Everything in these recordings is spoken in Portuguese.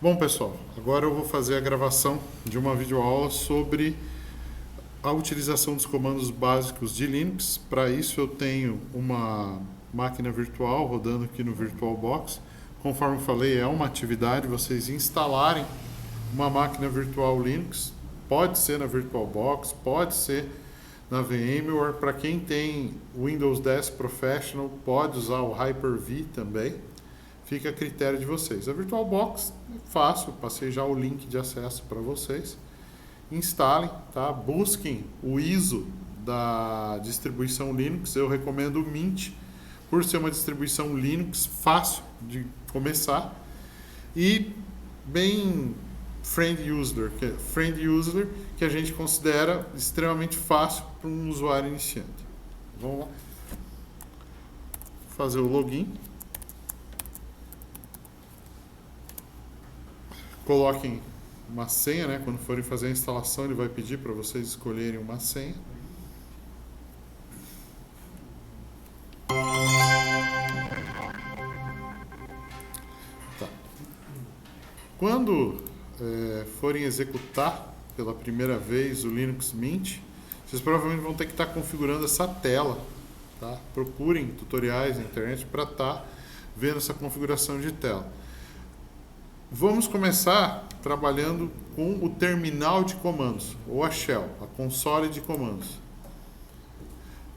Bom, pessoal, agora eu vou fazer a gravação de uma videoaula sobre a utilização dos comandos básicos de Linux. Para isso eu tenho uma máquina virtual rodando aqui no VirtualBox. Conforme eu falei, é uma atividade vocês instalarem uma máquina virtual Linux. Pode ser na VirtualBox, pode ser na VMware. Para quem tem Windows 10 Professional, pode usar o Hyper-V também. Fica a critério de vocês. A VirtualBox é fácil, passei já o link de acesso para vocês. Instalem, tá? Busquem o ISO da distribuição Linux. Eu recomendo o Mint, por ser uma distribuição Linux fácil de começar e bem friendly user, que a gente considera extremamente fácil para um usuário iniciante. Vamos lá. Fazer o login. Coloquem uma senha, né? Quando forem fazer a instalação, ele vai pedir para vocês escolherem uma senha. Tá. Quando forem executar pela primeira vez o Linux Mint, vocês provavelmente vão ter que estar configurando essa tela, tá? Procurem tutoriais na internet para estar vendo essa configuração de tela. Vamos começar trabalhando com o terminal de comandos, ou a shell, a console de comandos.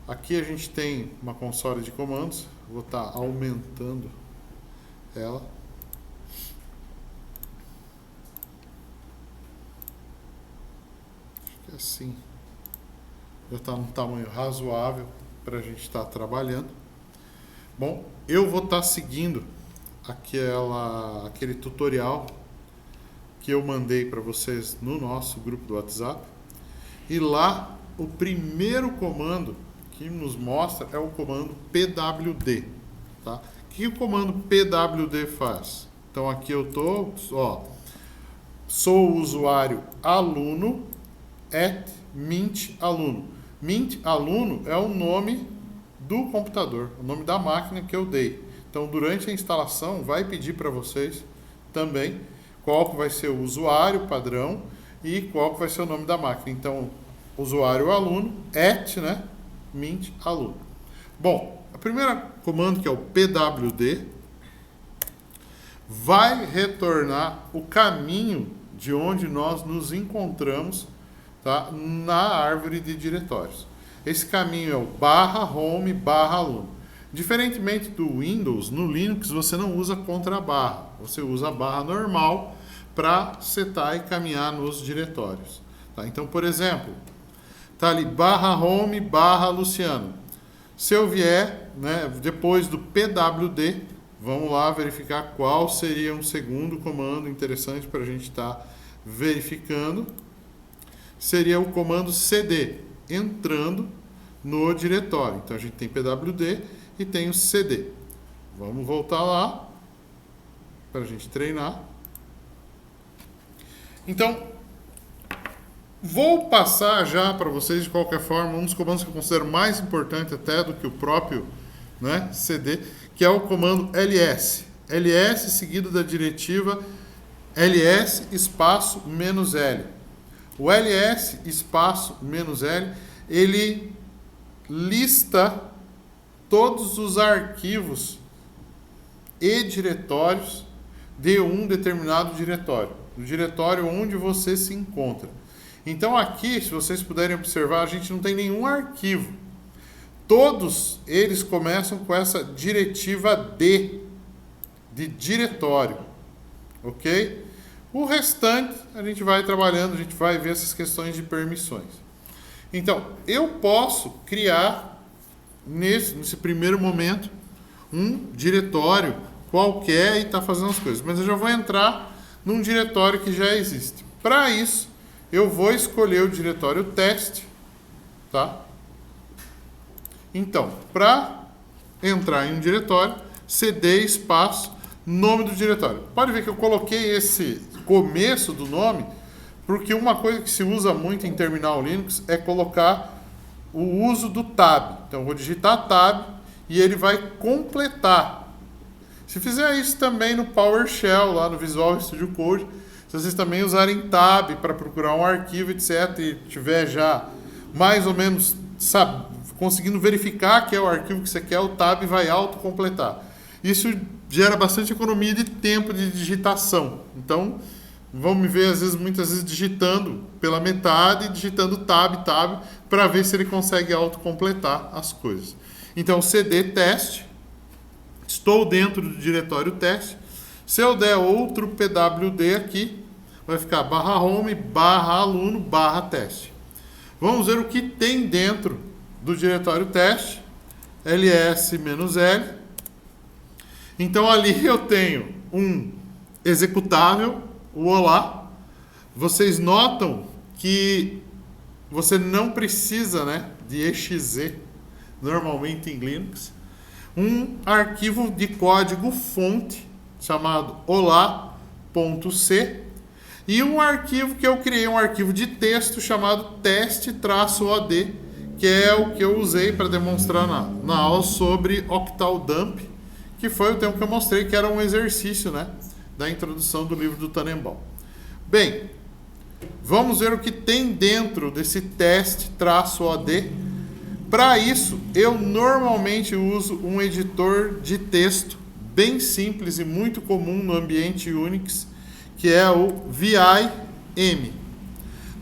Aqui a gente tem uma console de comandos, vou estar aumentando ela. Acho que assim já está num tamanho razoável para a gente estar trabalhando. Bom, eu vou estar seguindo aquele tutorial que eu mandei para vocês no nosso grupo do WhatsApp, e lá o primeiro comando que nos mostra é o comando pwd, tá? O que o comando pwd faz? Então aqui eu sou o usuário aluno @mint_aluno. Mint_aluno é o nome do computador, o nome da máquina que eu dei. Então, durante a instalação, vai pedir para vocês também qual que vai ser o usuário padrão e qual que vai ser o nome da máquina. Então, usuário aluno, mint aluno. Bom, a primeira comando, que é o pwd, vai retornar o caminho de onde nós nos encontramos, tá, na árvore de diretórios. Esse caminho é o /home/aluno. Diferentemente do Windows, no Linux você não usa contra a barra, você usa a barra normal para setar e caminhar nos diretórios. Tá? Então, por exemplo, está ali /home/Luciano. Se eu vier, né, depois do pwd, vamos lá verificar qual seria um segundo comando interessante para a gente estar verificando. Seria o comando cd, entrando no diretório. Então a gente tem pwd e tem o cd. Vamos voltar lá para a gente treinar. Então, vou passar já para vocês, de qualquer forma, um dos comandos que eu considero mais importante até do que o próprio, né, cd, que é o comando ls. ls seguido da diretiva ls espaço "-l". O ls espaço "-l", ele lista todos os arquivos e diretórios de um determinado diretório, do diretório onde você se encontra. Então aqui, se vocês puderem observar, a gente não tem nenhum arquivo. Todos eles começam com essa diretiva D, de diretório, ok? O restante a gente vai trabalhando, a gente vai ver essas questões de permissões. Então, eu posso criar nesse primeiro momento um diretório qualquer e estar fazendo as coisas, mas eu já vou entrar num diretório que já existe. Para isso, eu vou escolher o diretório teste, tá? Então, para entrar em um diretório, cd espaço nome do diretório. Pode ver que eu coloquei esse começo do nome porque uma coisa que se usa muito em terminal Linux é colocar o uso do tab. Então, eu vou digitar tab e ele vai completar. Se fizer isso também no PowerShell, lá no Visual Studio Code, se vocês também usarem tab para procurar um arquivo, etc., e tiver já mais ou menos conseguindo verificar que é o arquivo que você quer, o tab vai autocompletar. Isso gera bastante economia de tempo de digitação. Então, vão me ver muitas vezes digitando pela metade, digitando tab, para ver se ele consegue autocompletar as coisas. Então, cd teste, estou dentro do diretório teste. Se eu der outro pwd aqui, vai ficar /home, /aluno, /teste. Vamos ver o que tem dentro do diretório teste, ls-l. Então ali eu tenho um executável, o olá. Vocês notam que você não precisa, né, de exe, normalmente em Linux. Um arquivo de código fonte chamado olá.c e um arquivo que eu criei, um arquivo de texto chamado teste-od, que é o que eu usei para demonstrar na aula sobre octaldump, que foi o tempo que eu mostrei que era um exercício, né, da introdução do livro do Tannenbaum. Bem, vamos ver o que tem dentro desse teste-od. Para isso, eu normalmente uso um editor de texto bem simples e muito comum no ambiente Unix, que é o vim.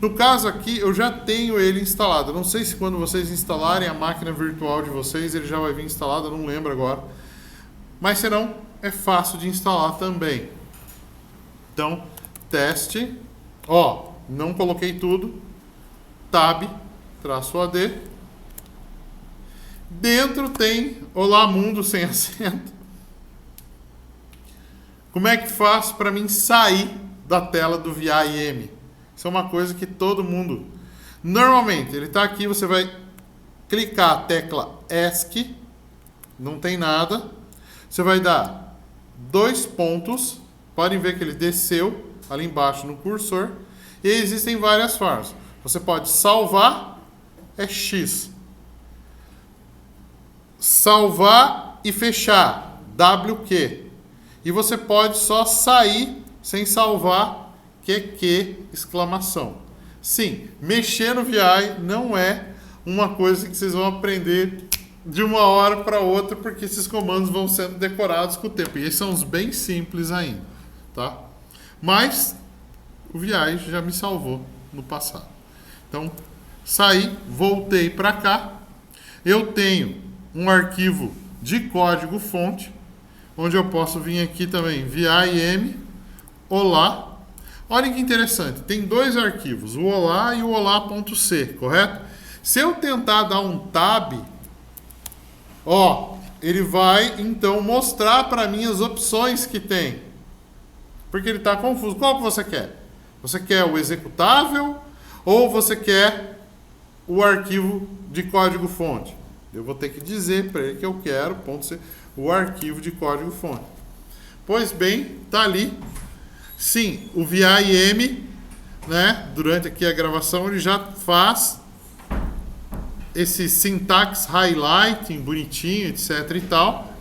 No caso aqui, eu já tenho ele instalado. Não sei se quando vocês instalarem a máquina virtual de vocês, ele já vai vir instalado, eu não lembro agora. Mas se não, é fácil de instalar também. Então, teste. Ó, não coloquei tudo. tab-od. Dentro tem Olá Mundo sem acento. Como é que faz para mim sair da tela do vim? Isso é uma coisa que todo mundo... Normalmente, ele está aqui, você vai clicar a tecla ESC, não tem nada. Você vai dar 2 pontos, podem ver que ele desceu ali embaixo no cursor. E existem várias formas. Você pode salvar, é X. Salvar e fechar, WQ. E você pode só sair sem salvar, QQ, exclamação. Sim, mexer no VI não é uma coisa que vocês vão aprender de uma hora para outra, porque esses comandos vão sendo decorados com o tempo. E esses são os bem simples ainda, tá? Mas o VI já me salvou no passado. Então, saí, voltei para cá. Eu tenho um arquivo de código fonte, onde eu posso vir aqui também, vim, olá. Olha que interessante, tem 2 arquivos, o olá e o olá.c, correto? Se eu tentar dar um tab, ó, ele vai então mostrar para mim as opções que tem. Porque ele está confuso. Qual que você quer? Você quer o executável ou você quer o arquivo de código fonte? Eu vou ter que dizer para ele que eu quero, .c, o arquivo de código fonte. Pois bem, está ali. Sim, o vim, né, durante aqui a gravação, ele já faz esse syntax highlighting bonitinho, etc e tal,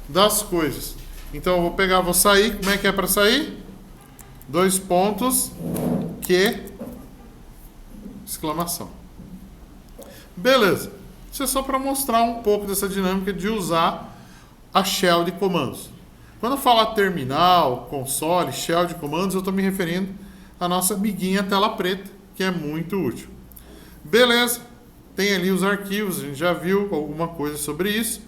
das coisas. Então eu vou pegar, vou sair. Como é que é para sair? 2 pontos, que, exclamação. Beleza. Isso é só para mostrar um pouco dessa dinâmica de usar a shell de comandos. Quando eu falar terminal, console, shell de comandos, eu estou me referindo à nossa amiguinha tela preta, que é muito útil. Beleza, tem ali os arquivos, a gente já viu alguma coisa sobre isso.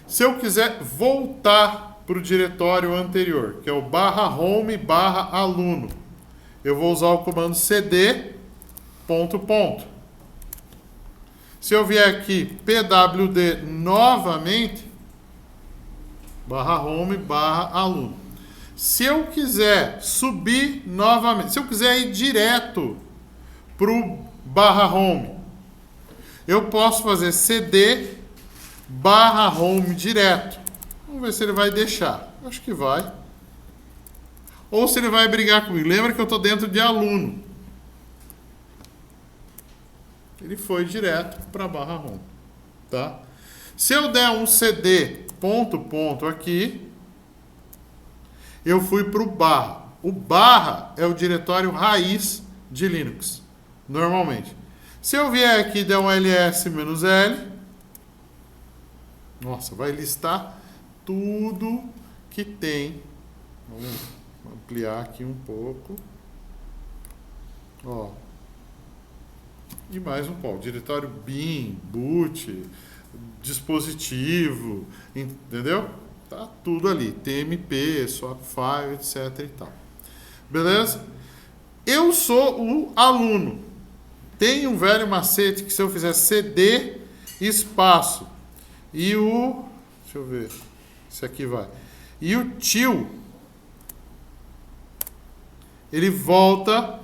Se eu quiser voltar para o diretório anterior, que é o /home, /aluno, eu vou usar o comando cd ... Se eu vier aqui pwd novamente, /home, /aluno. Se eu quiser subir novamente, se eu quiser ir direto para o /home, eu posso fazer cd /home direto. Vamos ver se ele vai deixar. Acho que vai. Ou se ele vai brigar comigo. Lembra que eu estou dentro de aluno. Ele foi direto para /home. Tá? Se eu der um cd ... aqui, eu fui para o barra. O barra é o diretório raiz de Linux, normalmente. Se eu vier aqui e der um ls-l, nossa, vai listar tudo que tem. Vamos ampliar aqui um pouco. Ó. E mais um pouco. Diretório bin, boot, dispositivo, entendeu? Tá tudo ali. TMP, swapfile, etc e tal. Beleza? Eu sou o aluno. Tem um velho macete que se eu fizer cd espaço e o... Deixa eu ver. Esse aqui vai. E o tio, ele volta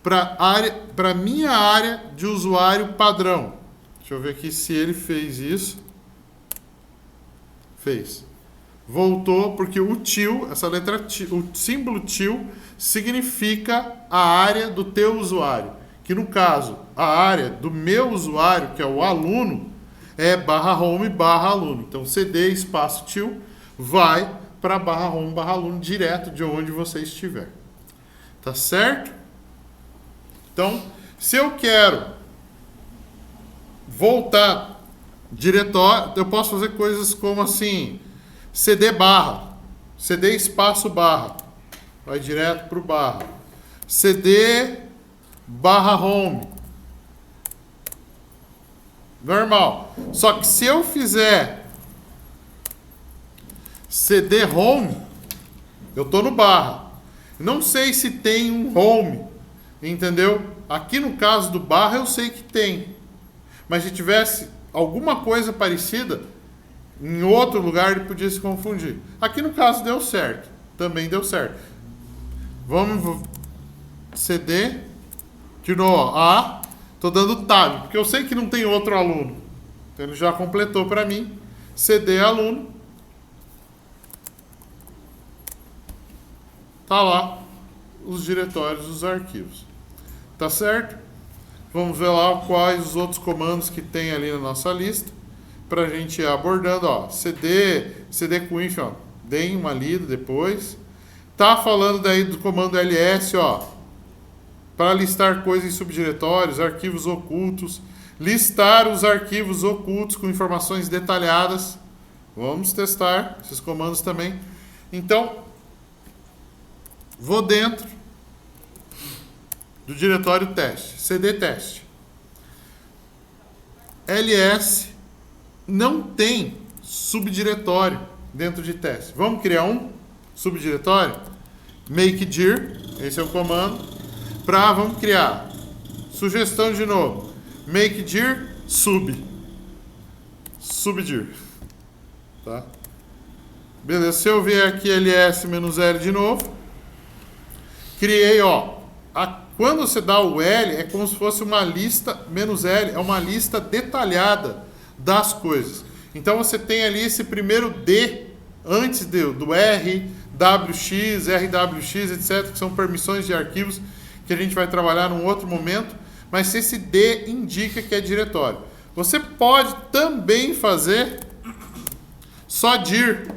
para minha área de usuário padrão. Deixa eu ver aqui se ele fez isso. Fez. Voltou porque o tio, essa letra tio, o símbolo tio significa a área do teu usuário. Que no caso, a área do meu usuário, que é o aluno, é /home/aluno. Então cd espaço tio vai para /home/aluno direto de onde você estiver. Tá certo? Então, se eu quero voltar diretório, eu posso fazer coisas como assim, cd espaço barra, vai direto para o barra, cd /home, normal. Só que se eu fizer cd home, eu estou no barra. Não sei se tem um home, entendeu? Aqui no caso do barra eu sei que tem. Mas se tivesse alguma coisa parecida, em outro lugar ele podia se confundir. Aqui no caso deu certo. Também deu certo. Vamos cd. De novo, estou dando tab, porque eu sei que não tem outro aluno. Então ele já completou para mim. cd aluno. Tá lá os diretórios dos arquivos. Tá certo? Vamos ver lá quais os outros comandos que tem ali na nossa lista para a gente ir abordando. Ó, cd com inf, ó, deem uma lida depois. Tá falando daí do comando ls, ó, para listar coisas em subdiretórios, arquivos ocultos, listar os arquivos ocultos com informações detalhadas. Vamos testar esses comandos também. Então, vou dentro do diretório teste, cd teste. ls não tem subdiretório dentro de teste. Vamos criar um subdiretório? Make dir, esse é o comando. Vamos criar. Sugestão de novo. Make dir subdir. Tá? Beleza, se eu vier aqui ls-l de novo, criei, ó. Quando você dá o L, é como se fosse uma lista, -L, é uma lista detalhada das coisas. Então você tem ali esse primeiro D antes do R, WX, RWX, etc., que são permissões de arquivos que a gente vai trabalhar num outro momento, mas esse D indica que é diretório. Você pode também fazer só dir.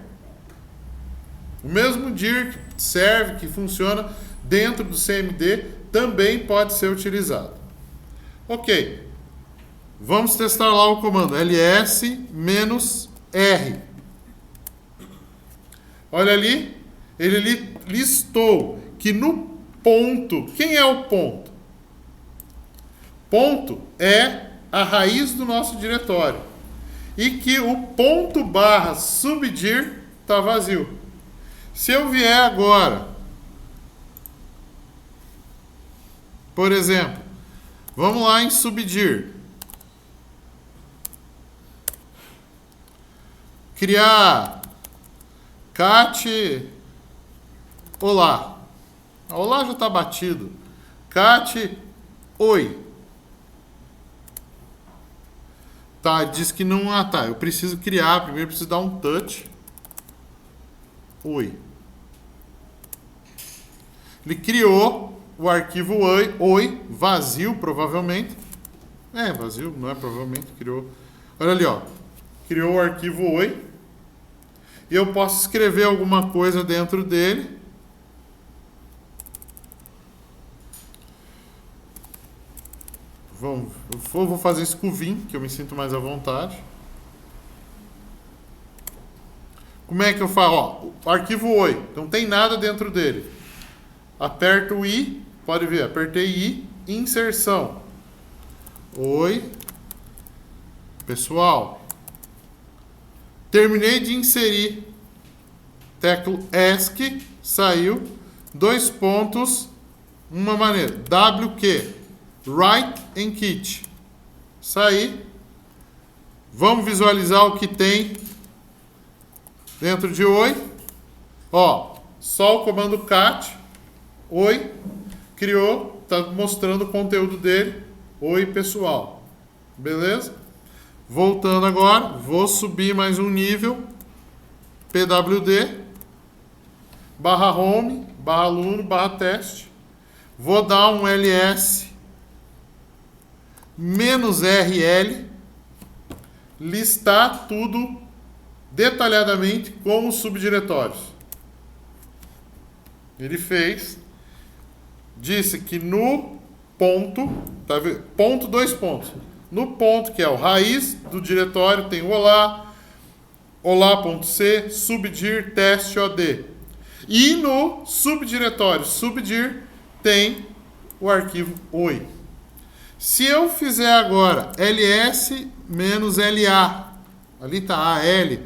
O mesmo dir que serve, que funciona dentro do CMD, também pode ser utilizado. Ok. Vamos testar lá o comando ls-r. Olha ali, ele listou que no ponto, quem é o ponto? Ponto é a raiz do nosso diretório. E que o ponto / subdir está vazio. Se eu vier agora, por exemplo, vamos lá em subdir. Criar cat olá. Olá já está batido. Cat oi. Tá, diz que não... tá, eu preciso criar. Primeiro preciso dar um touch. Oi. Ele criou o arquivo oi, vazio, provavelmente. Vazio, não é provavelmente, criou. Olha ali, ó. Criou o arquivo oi. E eu posso escrever alguma coisa dentro dele. Eu vou fazer isso com o Vim, que eu me sinto mais à vontade. Como é que eu faço? Ó, o arquivo Oi, não tem nada dentro dele. Aperto o I, pode ver, apertei I, inserção. Oi, pessoal. Terminei de inserir. Teclo ESC, saiu. 2 pontos, uma maneira. WQ, Write and Kit. Saí. Vamos visualizar o que tem dentro de Oi. Ó, só o comando cat. Oi, criou, está mostrando o conteúdo dele. Oi, pessoal. Beleza? Voltando agora, vou subir mais um nível. PWD, barra home, barra aluno, barra teste. Vou dar um ls -rl, listar tudo detalhadamente com os subdiretórios. Ele fez, disse que no ponto, tá vendo? Ponto, 2 pontos. No ponto, que é o raiz do diretório, tem o olá, olá.c, subdir, teste, od. E no subdiretório, subdir, tem o arquivo oi. Se eu fizer agora ls-la, ali está AL,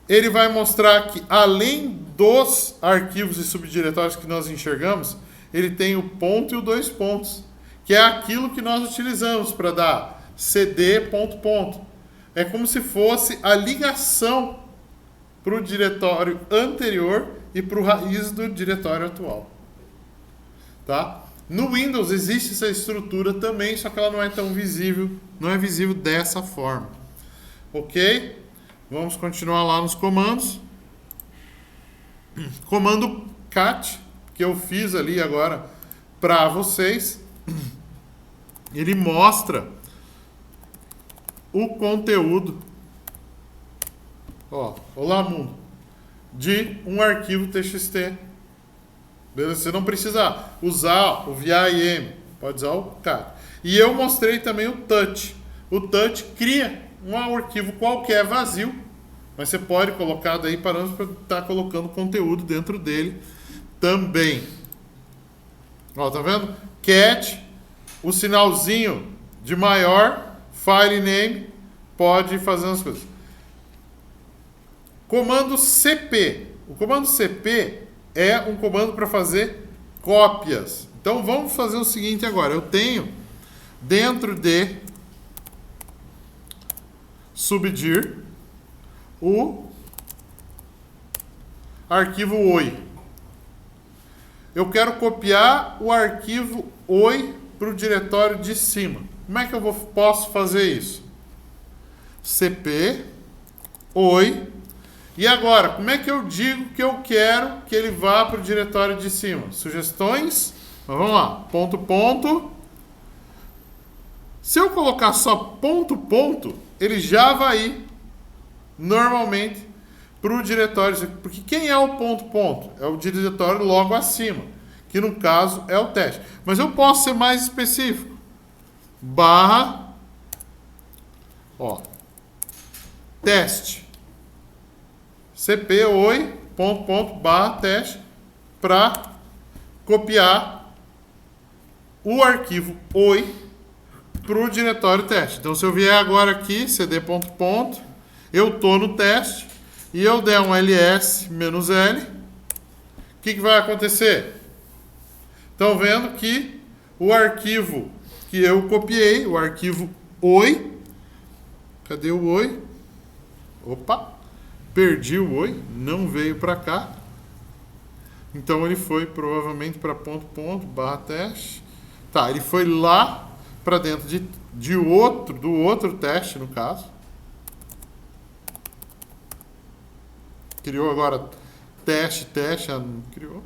ele vai mostrar que, além dos arquivos e subdiretórios que nós enxergamos, ele tem o ponto e o 2 pontos, que é aquilo que nós utilizamos para dar cd ponto ponto. É como se fosse a ligação para o diretório anterior e para o raiz do diretório atual. Tá? No Windows existe essa estrutura também, só que ela não é tão visível, não é visível dessa forma. Ok? Vamos continuar lá nos comandos. Comando cat, que eu fiz ali agora para vocês. Ele mostra o conteúdo, ó, olá mundo, de um arquivo TXT. Beleza? Você não precisa usar o VIM, pode usar o cat. E eu mostrei também o touch. O touch cria um arquivo qualquer vazio, mas você pode colocar daí parâmetros para estar colocando conteúdo dentro dele também. Ó, tá vendo? Cat, o sinalzinho de maior, file name, pode fazer as coisas. Comando CP. O comando CP é um comando para fazer cópias. Então vamos fazer o seguinte agora. Eu tenho dentro de subdir o arquivo oi. Eu quero copiar o arquivo oi para o diretório de cima. Como é que eu posso fazer isso? CP oi. E agora, como é que eu digo que eu quero que ele vá para o diretório de cima? Sugestões? Mas vamos lá. Ponto, ponto. Se eu colocar só ponto, ponto, ele já vai ir normalmente para o diretório. Porque quem é o ponto, ponto? É o diretório logo acima, que no caso é o teste. Mas eu posso ser mais específico. Barra, ó, teste. CP oi, ponto, ponto, barra, teste, para copiar o arquivo oi para o diretório teste. Então, se eu vier agora aqui, cd ponto, ponto, eu estou no teste e eu der um ls-l, o que vai acontecer? Estão vendo que o arquivo que eu copiei, o arquivo oi, cadê o oi? Opa! Perdi o oi, não veio para cá. Então ele foi provavelmente para ponto, ponto, barra teste. Tá, ele foi lá para dentro do outro teste, no caso. Criou agora teste, não criou.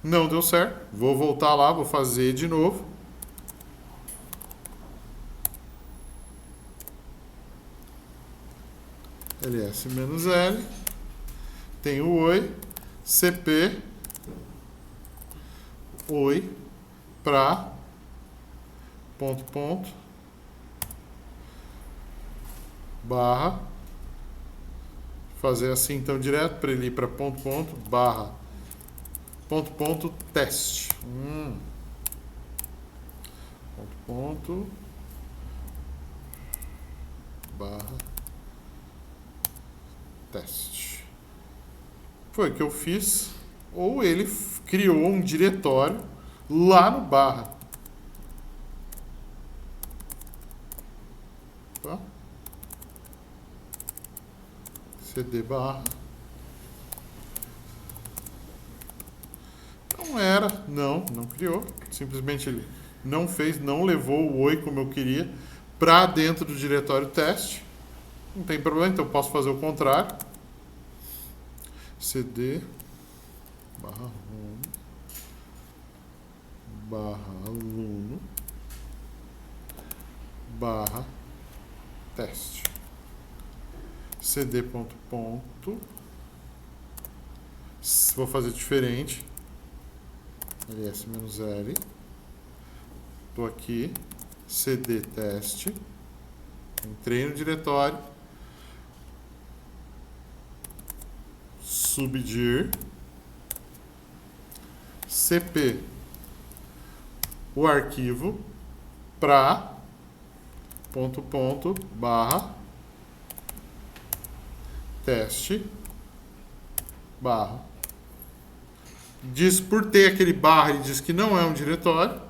Não deu certo. Vou voltar lá, vou fazer de novo. ls-l, tem o oi, cp, oi, para ponto, ponto, barra, fazer assim então direto para ele ir para ponto, ponto, barra, ponto, ponto, teste. Ponto, ponto, barra, teste. Foi o que eu fiz. Ou ele criou um diretório lá no barra. Tá? CD barra. Não era, não criou. Simplesmente ele não fez, não levou o oi como eu queria para dentro do diretório teste. Não tem problema, então eu posso fazer o contrário. CD barra home barra aluno barra teste. CD ponto, ponto. Vou fazer diferente. ls-l. Estou aqui. CD teste. Entrei no diretório. Subdir. CP. O arquivo para ponto, ponto, barra teste barra. Diz, por ter aquele barra, ele diz que não é um diretório.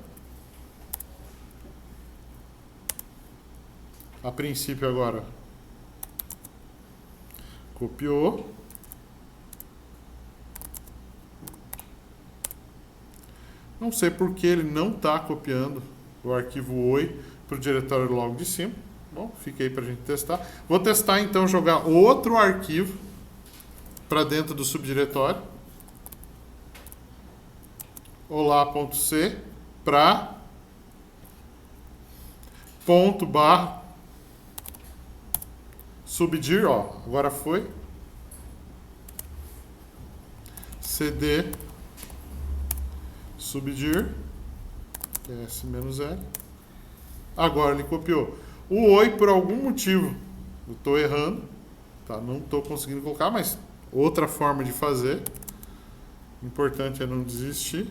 A princípio agora copiou. Não sei por que ele não está copiando o arquivo oi para o diretório logo de cima. Bom, fica aí para a gente testar. Vou testar então jogar outro arquivo para dentro do subdiretório. Olá.c para ponto barra subdir, ó, agora foi. CD subdir S-L. Agora ele copiou. O oi, por algum motivo, eu estou errando, tá? Não estou conseguindo colocar, mas outra forma de fazer. O importante é não desistir.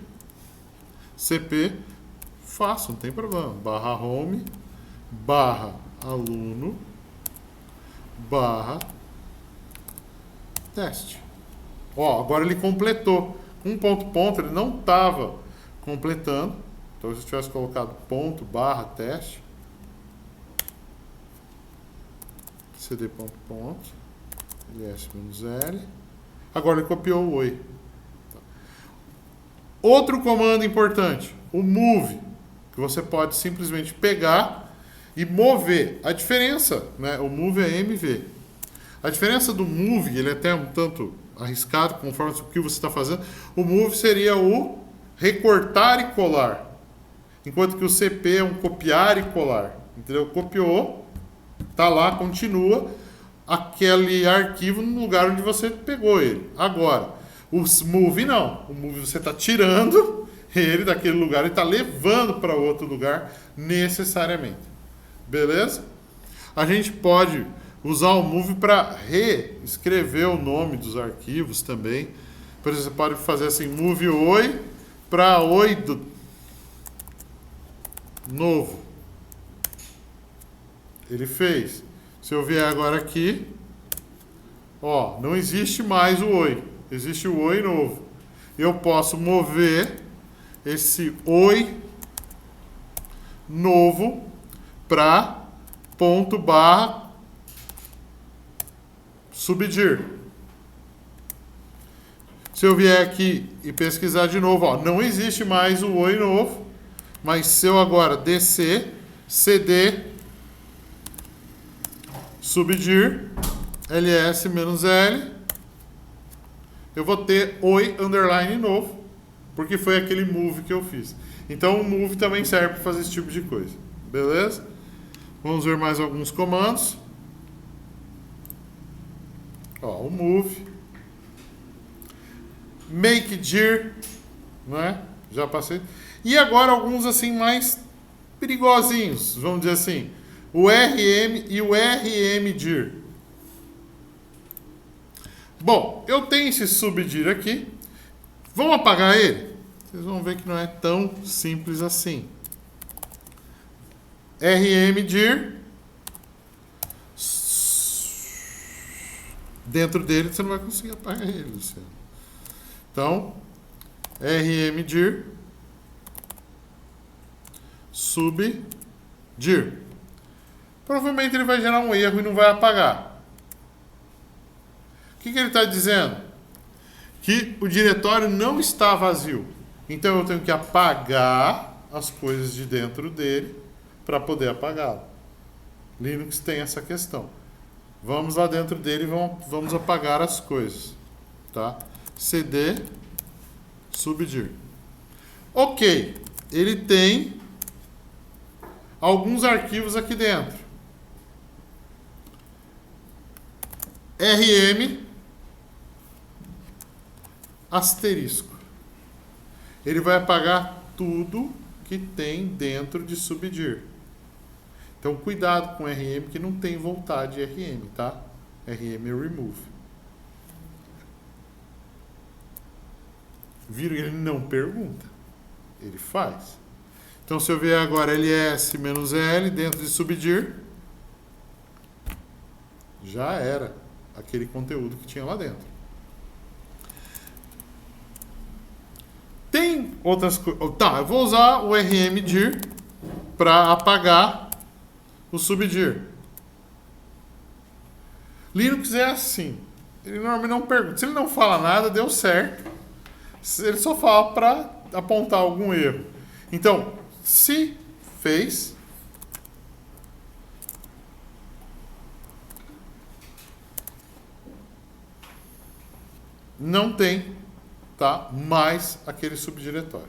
CP, faço, não tem problema. Barra home, barra aluno, barra teste. Ó, agora ele completou. Um ponto, ponto, ele não estava completando. Então, se eu tivesse colocado ponto, barra, teste. CD ponto, ponto. ls-l. Agora ele copiou o oi. Outro comando importante, o move, que você pode simplesmente pegar e mover. A diferença, né? O move é MV. A diferença do move, ele é até um tanto arriscado, conforme o que você está fazendo. O move seria o recortar e colar, enquanto que o CP é um copiar e colar. Entendeu? Copiou, tá lá, continua aquele arquivo no lugar onde você pegou ele. Agora, o move não. O move você está tirando ele daquele lugar e está levando para outro lugar necessariamente. Beleza? A gente pode usar o move para reescrever o nome dos arquivos também. Por exemplo, você pode fazer assim, move oi para oi do novo. Ele fez. Se eu vier agora aqui, ó, não existe mais o oi. Existe o oi novo. Eu posso mover esse oi novo para ponto barra subdir. Se eu vier aqui e pesquisar de novo, ó, não existe mais o oi novo, mas se eu agora descer, CD, subdir, ls-l, eu vou ter oi underline novo, porque foi aquele move que eu fiz. Então o move também serve para fazer esse tipo de coisa. Beleza? Vamos ver mais alguns comandos. Ó, o move, make dir, né? Já passei. E agora alguns assim mais perigosinhos, vamos dizer assim. O RM e o RMDIR. Bom, eu tenho esse subdir aqui. Vamos apagar ele? Vocês vão ver que não é tão simples assim. RMDIR. Dentro dele você não vai conseguir apagar ele, Luciano. Então, RMDIR. Subdir. Provavelmente ele vai gerar um erro e não vai apagar. O que ele está dizendo? Que o diretório não está vazio. Então eu tenho que apagar as coisas de dentro dele para poder apagá-lo. Linux tem essa questão. Vamos lá dentro dele e vamos apagar as coisas. Tá? CD subdir. Ok. Ele tem alguns arquivos aqui dentro. RM asterisco. Ele vai apagar tudo que tem dentro de subdir. Então, cuidado com RM, que não tem voltar de RM, tá? RM é remove. Viram? Ele não pergunta. Ele faz. Então, se eu vier agora ls-l dentro de subdir, já era aquele conteúdo que tinha lá dentro. Tem outras coisas. Tá, eu vou usar o RMDIR para apagar o subdir. Linux é assim. Ele normalmente não pergunta. Se ele não fala nada, deu certo. Ele só fala para apontar algum erro. Então, se fez, não tem, tá, mais aquele subdiretório.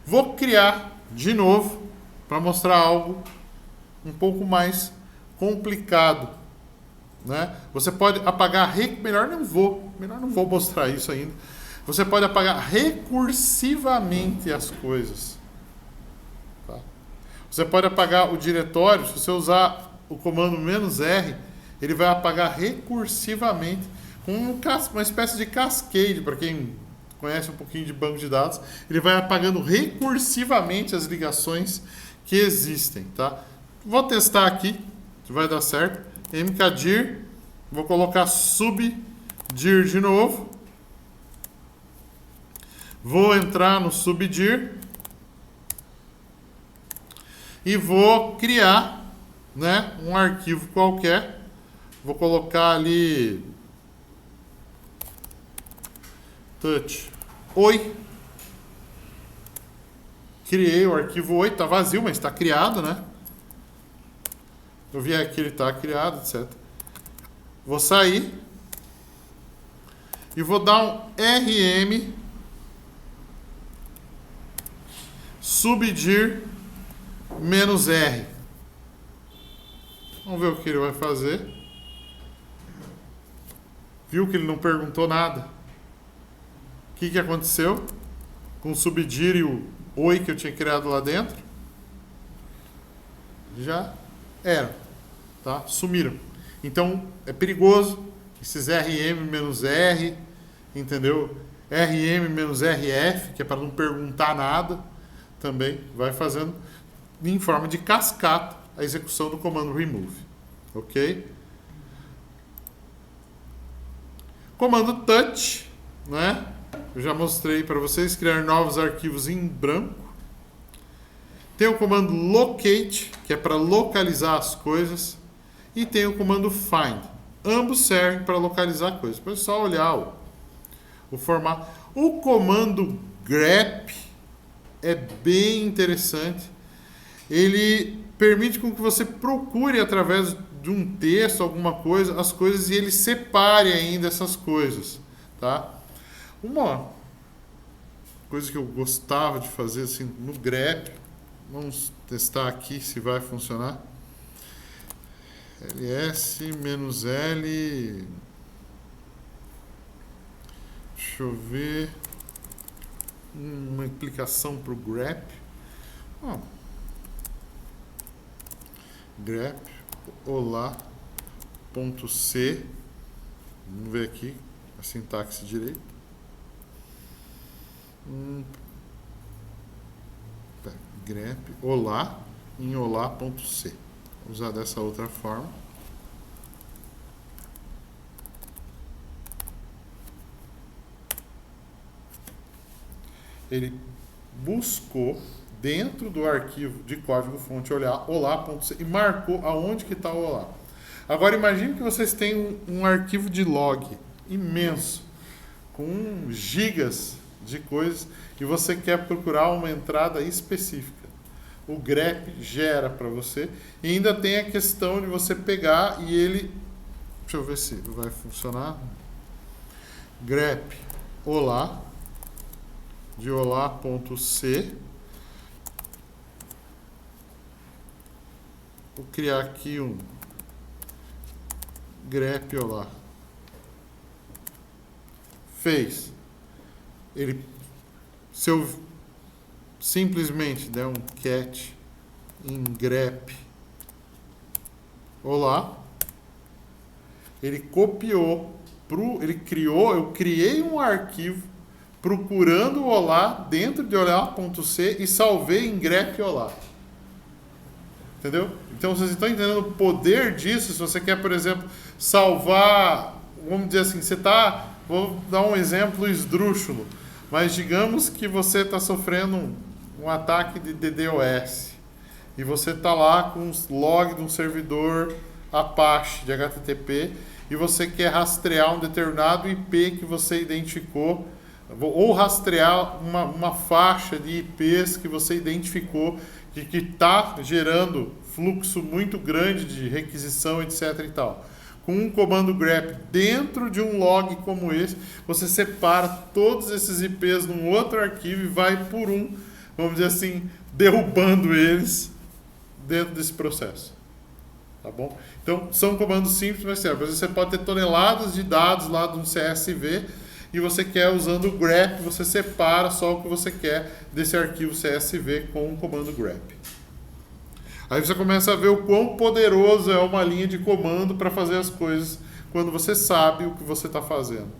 Vou criar de novo para mostrar algo um pouco mais complicado, né? Você pode apagar melhor não vou mostrar isso ainda. Você pode apagar recursivamente as coisas. Tá? Você pode apagar o diretório, se você usar o comando "-r", ele vai apagar recursivamente com uma espécie de cascade, para quem conhece um pouquinho de banco de dados, ele vai apagando recursivamente as ligações que existem, tá? Vou testar aqui, se vai dar certo. mkdir, vou colocar subdir de novo. Vou entrar no subdir e vou criar, né, um arquivo qualquer. Vou colocar ali touch oi. Criei o arquivo oi, está vazio, mas está criado, né? Eu vi aqui, ele está criado, etc. Vou sair e vou dar um rm subdir -r. Vamos ver o que ele vai fazer. Viu que ele não perguntou nada? O que aconteceu com o subdir e o oi que eu tinha criado lá dentro? Já era, tá? Sumiram. Então é perigoso esses rm-r, entendeu? rm-rf, que é para não perguntar nada, também vai fazendo em forma de cascata a execução do comando remove, ok? Comando touch, né? Eu já mostrei para vocês criar novos arquivos em branco. Tem o comando locate, que é para localizar as coisas, e tem o comando find. Ambos servem para localizar coisas. Depois é só olhar o formato. O comando grep é bem interessante. Ele permite com que você procure através de um texto, alguma coisa, as coisas, e ele separe ainda essas coisas, tá? Uma coisa que eu gostava de fazer assim no grep, vamos testar aqui se vai funcionar. ls-l, deixa eu ver, uma implicação para o grep. grep olá.c. Vamos ver aqui a sintaxe direito. Grep olá em olá.c. Vou usar dessa outra forma. Ele buscou dentro do arquivo de código-fonte olá.c e marcou aonde que está o olá. Agora imagine que vocês têm um arquivo de log imenso, com gigas de coisas, e você quer procurar uma entrada específica. O grep gera para você, e ainda tem a questão de você pegar e ele... Deixa eu ver se vai funcionar. Grep olá, de olá.c. Vou criar aqui um grep olá. Fez. Ele, se eu simplesmente der um cat em grep olá, ele copiou ele criou, eu criei um arquivo procurando o olá dentro de olá.c e salvei em grep olá. Entendeu? Então vocês estão entendendo o poder disso. Se você quer, por exemplo, salvar, vamos dizer assim, vou dar um exemplo esdrúxulo, mas digamos que você está sofrendo um ataque de DDoS e você está lá com os logs de um servidor Apache de HTTP e você quer rastrear um determinado IP que você identificou, ou rastrear uma faixa de IPs que você identificou que está gerando fluxo muito grande de requisição, etc. e tal. Com um comando grep dentro de um log como esse, você separa todos esses IPs num outro arquivo e vai por um, vamos dizer assim, derrubando eles dentro desse processo. Tá bom? Então, são comandos simples, mas certo. Às vezes você pode ter toneladas de dados lá de um CSV e você quer, usando o grep, você separa só o que você quer desse arquivo CSV com o comando grep. Aí você começa a ver o quão poderoso é uma linha de comando para fazer as coisas quando você sabe o que você está fazendo.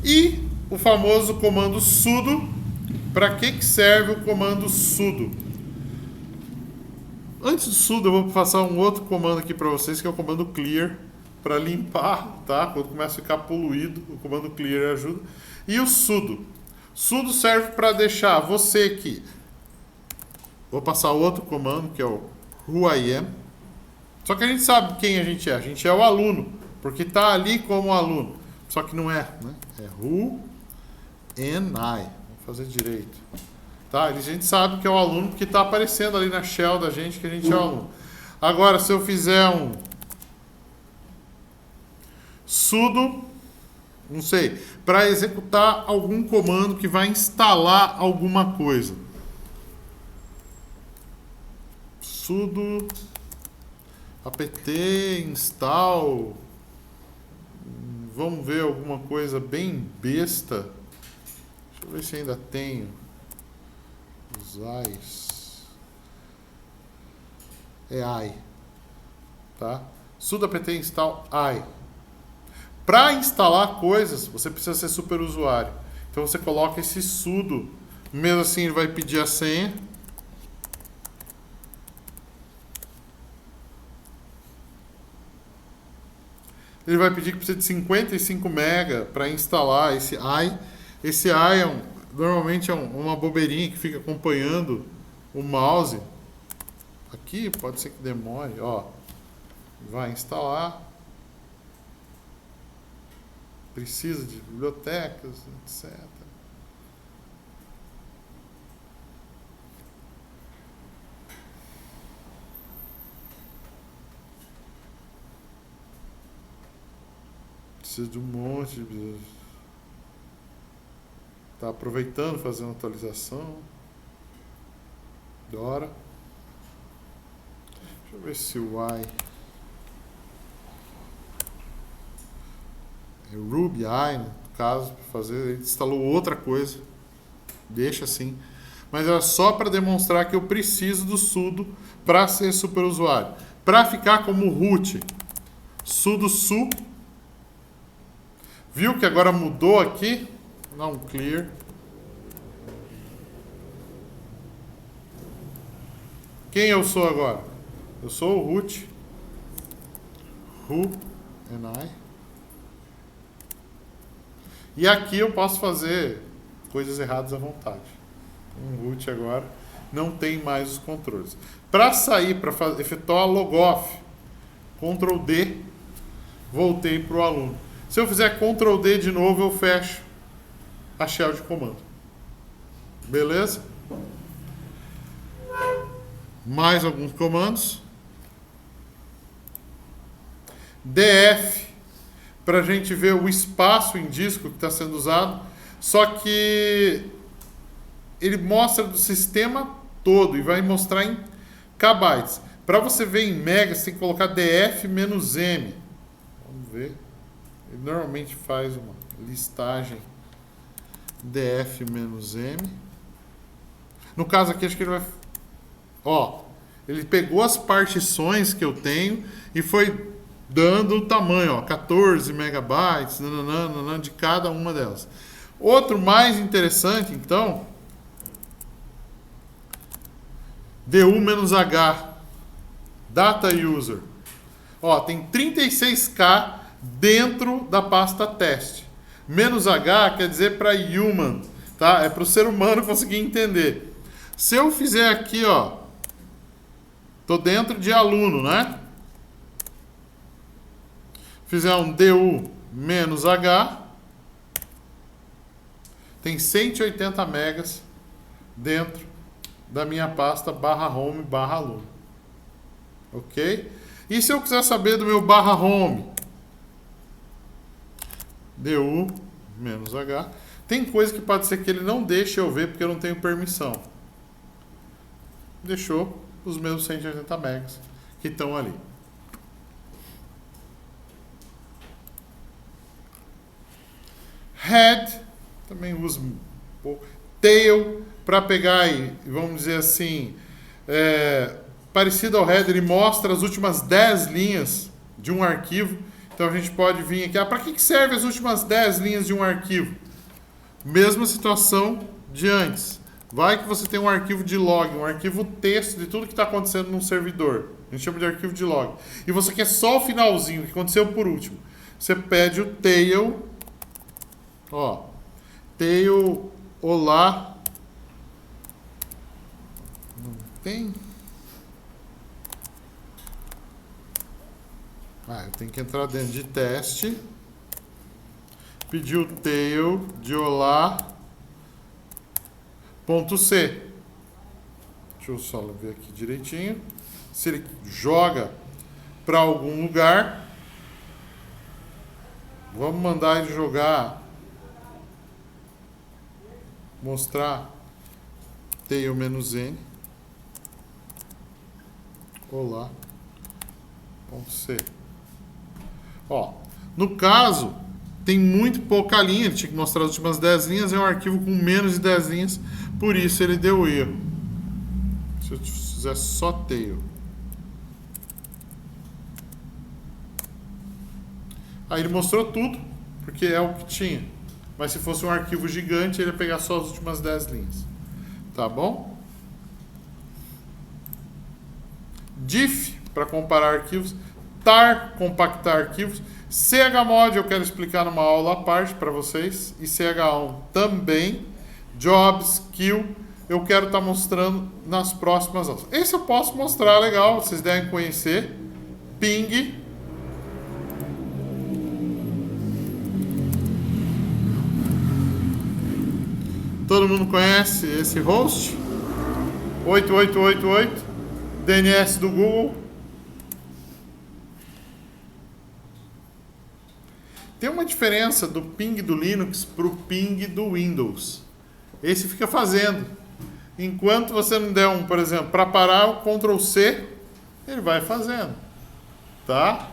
E o famoso comando sudo. Para que serve o comando sudo? Antes do sudo, eu vou passar um outro comando aqui para vocês, que é o comando clear, para limpar, tá? Quando começa a ficar poluído, o comando clear ajuda. E o sudo. Sudo serve para deixar você aqui. Vou passar outro comando, que é o who I am. Só que a gente sabe quem a gente é. A gente é o aluno, porque está ali como aluno. Só que não é, né? É who am I. Vamos fazer direito. Tá? A gente sabe que é o aluno porque está aparecendo ali na shell da gente que a gente é o aluno. Agora, se eu fizer um sudo, não sei, para executar algum comando que vai instalar alguma coisa. Sudo apt install. Vamos ver alguma coisa bem besta. Deixa eu ver se ainda tenho. Usais. É I. Tá? Sudo apt install I. Para instalar coisas, você precisa ser superusuário. Então você coloca esse sudo. Mesmo assim, ele vai pedir a senha. Ele vai pedir que precisa de 55 MB para instalar esse I. Esse I normalmente é uma bobeirinha que fica acompanhando o mouse. Aqui pode ser que demore. Ó, vai instalar. Precisa de bibliotecas, etc. Precisa de um monte de... Está aproveitando, fazendo atualização. Dora. Deixa eu ver se o I... É Ruby I, no caso, para fazer. Ele instalou outra coisa. Deixa assim. mas é só para demonstrar que eu preciso do sudo para ser superusuário. Para ficar como root, sudo su. Viu que agora mudou aqui? Dá um clear. Quem eu sou agora? Eu sou o root. Who and I. E aqui eu posso fazer coisas erradas à vontade. Um root agora não tem mais os controles. Para sair, para efetuar logoff, Ctrl D, voltei para o aluno. Se eu fizer Ctrl D de novo, eu fecho a shell de comando. Beleza? Mais alguns comandos. DF, para a gente ver o espaço em disco que está sendo usado. Só que ele mostra do sistema todo e vai mostrar em kbytes. Para você ver em megas, você tem que colocar DF-M. Vamos ver. Ele normalmente faz uma listagem DF-M. No caso aqui, acho que ele vai... Ó, ele pegou as partições que eu tenho e foi dando o tamanho, ó, 14 megabytes, nananana, de cada uma delas. Outro mais interessante, então, DU-H, Data User. Ó, tem 36K dentro da pasta teste. "-H quer dizer para human, tá? É para o ser humano conseguir entender. Se eu fizer aqui, ó, tô dentro de aluno, né? Fizer um DU-H, tem 180 megas dentro da minha pasta /home/aluno. Ok? E se eu quiser saber do meu /home? DU-H. Tem coisa que pode ser que ele não deixe eu ver porque eu não tenho permissão. Deixou os meus 180 megas que estão ali. Head, também uso um pouco. Tail, para pegar aí, vamos dizer assim, parecido ao header, ele mostra as últimas 10 linhas de um arquivo. Então a gente pode vir aqui, para que serve as últimas 10 linhas de um arquivo? Mesma situação de antes. Vai que você tem um arquivo de log, um arquivo texto de tudo que está acontecendo num servidor. A gente chama de arquivo de log. E você quer só o finalzinho, o que aconteceu por último. Você pede o tail, ó, tail, olá. Não tem? Eu tenho que entrar dentro de teste. Pedir o tail de olá.c. Deixa eu só ver aqui direitinho. Se ele joga para algum lugar, vamos mandar ele jogar, mostrar tail-n, olá.c. Ó, no caso, tem muito pouca linha, ele tinha que mostrar as últimas 10 linhas, é um arquivo com menos de 10 linhas, por isso ele deu erro. Se eu fizer só tail. Aí ele mostrou tudo, porque é o que tinha. Mas se fosse um arquivo gigante, ele ia pegar só as últimas 10 linhas. Tá bom? Diff, para comparar arquivos. Tar, compactar arquivos. chmod eu quero explicar numa aula à parte para vocês. E ch1 também. Jobs, kill, eu quero estar mostrando nas próximas aulas. Esse eu posso mostrar, legal, vocês devem conhecer. Ping. Todo mundo conhece esse host? 8888, DNS do Google. Tem uma diferença do ping do Linux para o ping do Windows. Esse fica fazendo. Enquanto você não der por exemplo, para parar o Ctrl C, ele vai fazendo. Tá?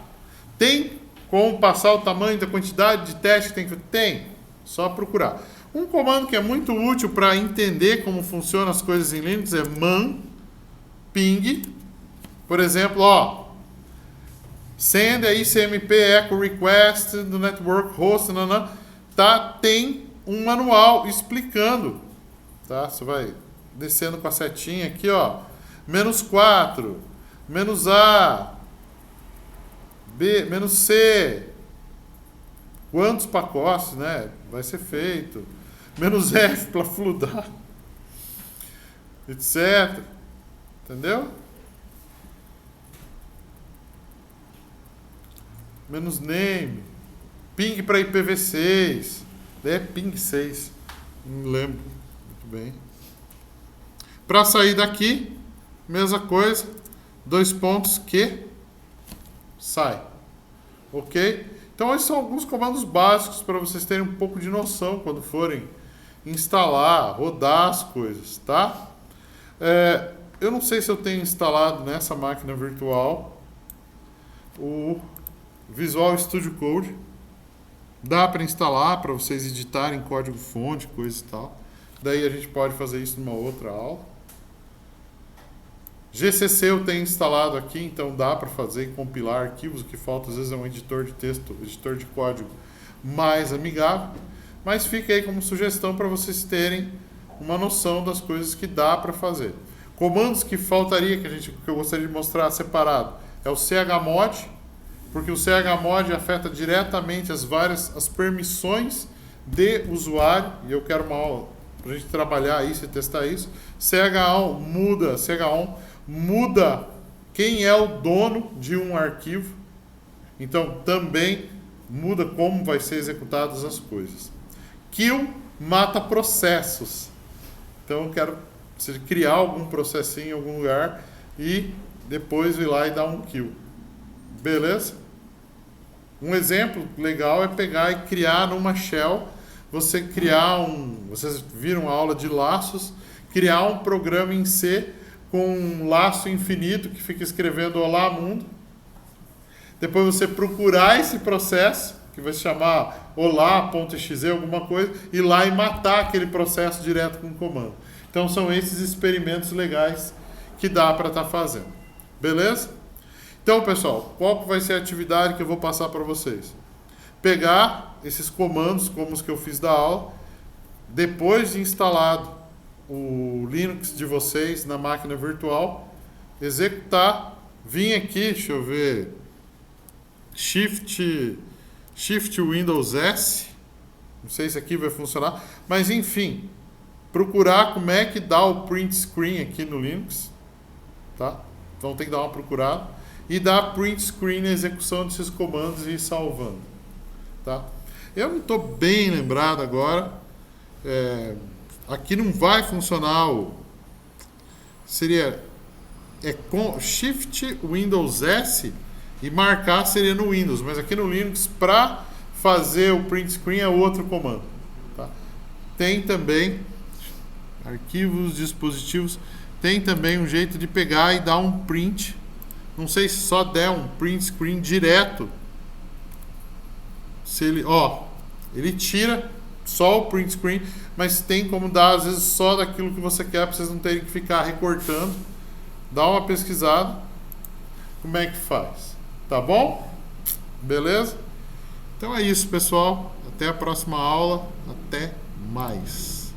Tem como passar o tamanho da quantidade de teste que tem que... Tem. Só procurar. Um comando que é muito útil para entender como funcionam as coisas em Linux é man ping. Por exemplo, ó, send a ICMP echo request do network host, tá? Tem um manual explicando, tá? Você vai descendo com a setinha aqui, ó, -4, -A, B, -C, quantos pacotes, né, vai ser feito, -F para fludar, etc. Entendeu? -name, ping para IPv6, daí é ping 6, não lembro muito bem. Para sair daqui, mesma coisa, 2 pontos que sai, ok? Então esses são alguns comandos básicos para vocês terem um pouco de noção quando forem instalar, rodar as coisas, tá? Eu não sei se eu tenho instalado nessa máquina virtual o Visual Studio Code. Dá para instalar, para vocês editarem código-fonte, coisa e tal. Daí a gente pode fazer isso numa outra aula. GCC eu tenho instalado aqui, então dá para fazer e compilar arquivos. O que falta às vezes é um editor de texto, editor de código mais amigável. Mas fica aí como sugestão para vocês terem uma noção das coisas que dá para fazer. Comandos que faltaria, que eu gostaria de mostrar separado, é o chmod, porque o chmod afeta diretamente as permissões de usuário, e eu quero uma aula para a gente trabalhar isso e testar isso. chon muda quem é o dono de um arquivo, então também muda como vai ser executadas as coisas. Kill mata processos, então eu quero criar algum processinho em algum lugar e depois ir lá e dar um kill. Beleza? Um exemplo legal é pegar e criar numa shell, você criar vocês viram a aula de laços, criar um programa em C com um laço infinito que fica escrevendo olá mundo. Depois você procurar esse processo, que vai se chamar olá.exe alguma coisa, ir lá e matar aquele processo direto com o comando. Então são esses experimentos legais que dá para estar fazendo. Beleza? Então, pessoal, qual vai ser a atividade que eu vou passar para vocês? Pegar esses comandos, como os que eu fiz da aula, depois de instalado o Linux de vocês na máquina virtual, executar, vir aqui, deixa eu ver, Shift Windows S, não sei se aqui vai funcionar, mas enfim, procurar como é que dá o print screen aqui no Linux, tá? Então tem que dar uma procurada e dar print screen na execução desses comandos e ir salvando, tá? Eu não estou bem lembrado agora, aqui não vai funcionar com Shift Windows S e marcar seria no Windows, mas aqui no Linux para fazer o print screen é outro comando, tá? Tem também arquivos, dispositivos, tem também um jeito de pegar e dar um print, não sei se só der um print screen direto, se ele tira só o print screen, mas tem como dar às vezes só daquilo que você quer, para vocês não terem que ficar recortando. Dá uma pesquisada como é que faz, tá bom? Beleza? Então é isso, pessoal, até a próxima aula, até mais.